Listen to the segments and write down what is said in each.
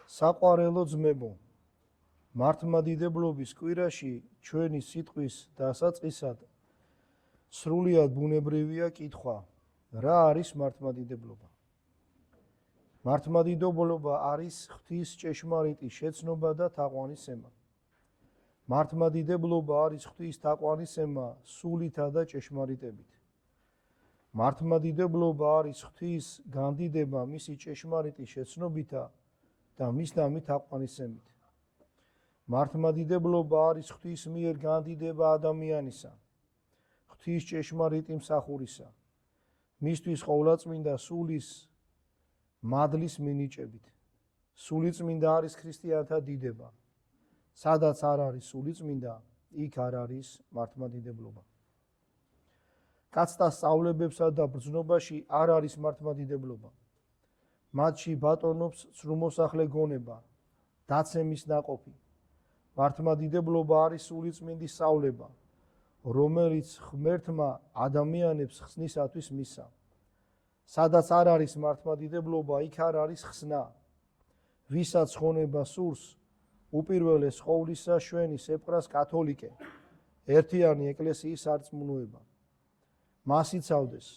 საყვარელო ძმებო, მართლმადიდებლობის კვირაში ჩვენი სიტყვის დასაწყისად სრულიად ბუნებრივია კითხვა, რა არის მართლმადიდებლობა? მართლმადიდებლობა არის ღვთის ჭეშმარიტი შეცნობა და თაყვანისცემა. მართლმადიდებლობა არის ღვთის თაყვანისცემა სულითა და ჭეშმარიტებით. მართლმადიდებლობა არის ღვთის განდიდება მისი ჭეშმარიტი შეცნობითა და მისდამი თაყვანისცემით. მართლმადიდებლობა არის ღვთის მიერ განდიდება ადამიანისა, ღვთის ჭეშმარიტი მსახურისა, მისთვის ყოვლადწმინდა სულის მადლის მინიჭებით. სულიწმინდა არის ქრისტიანთა დიდება. სადაც არ არის სულიწმინდა, იქ არ არის მართლმადიდებლობა. კაცთა სწავლებებსა და ბრძნობაში არ არის მართლმადიდებლობა. მათში ბატონობს ცრუმოსახლე გონება, დაცემის ნაყოფი. მართლმადიდებლობა არის სულიწმინდის სწავლება, რომელიც ღმერთმა ადამიანებს ხსნისათვის მისცა. სადაც არ არის მართლმადიდებლობა, იქ არ არის ხსნა. ვისაც ხონება სურს, უპირველეს ყოვლისა შვენის ეპყრას კათოლიკე, ერთიანი ეკლესიის სარწმუნოება. მას იცავდეს,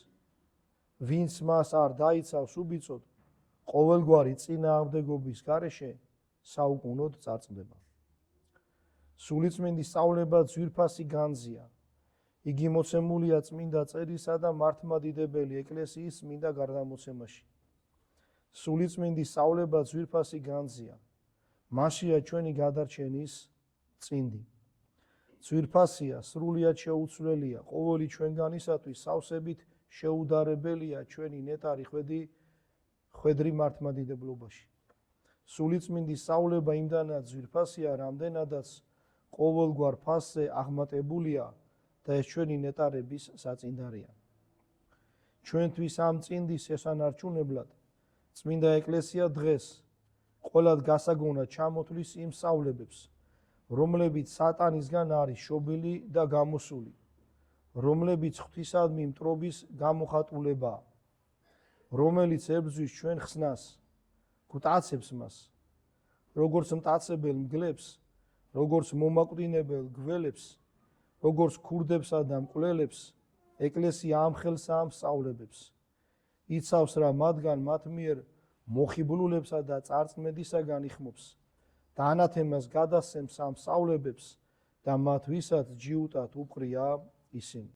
ვინც მას არ დაიცავს უბიცოდ, ყოველგვარი წინააღმდეგობის გარეშე საუკუნოდ წარწმდება. სულიწმინდის სწავლება ძვირფასი განძია. იგი მოცემულია წმინდა წერილსა და მართლმადიდებელი ეკლესიის წმინდა გარდამოცემაში. სულიწმინდის სწავლება ძვირფასი განძია. მასია ჩვენი გადარჩენის წინდი. ძვირფასია, სრულიად შეუცვლელია, ყოველი ჩვენგანისათვის სავსებით შეუდარებელია ჩვენი ნეტარი ხვედრი მართლმადიდებლობაში. სულიწმინდის სწავლება იმდანაც ძვირფასია, რამდენადაც ყოველგვარ ფასზე აღმატებულია და ეს ჩვენი ნეტარების საწინდარია. ჩვენთვის ამ წინდის შესანარჩუნებლად წმინდა ეკლესია დღეს ყველად გასაგონად ჩამოთვლის იმ სწავლებებს, რომლებიც სატანისგან არის შობილი და გამოსული, რომლებიც ღვთისადმი მტრობის გამოხატულებაა, რომელიც ებრძვის ჩვენ ხსნას, გვტაცებს მას, როგორც მტაცებელ მგლებს, როგორც მომაკვდინებელ გველებს, როგორც ქურდებსა და მკვლელებს, ეკლესია ამ ხელსა ამ სწავლებებს. იცავს რა მათგან მათ მიერ მოხიბლულებსა და წარწმედისაგან იხმობს და ანათემას გადასცემს ამ სწავლებებს და მათ ვისაც ჯიუტად უყრია ისინი.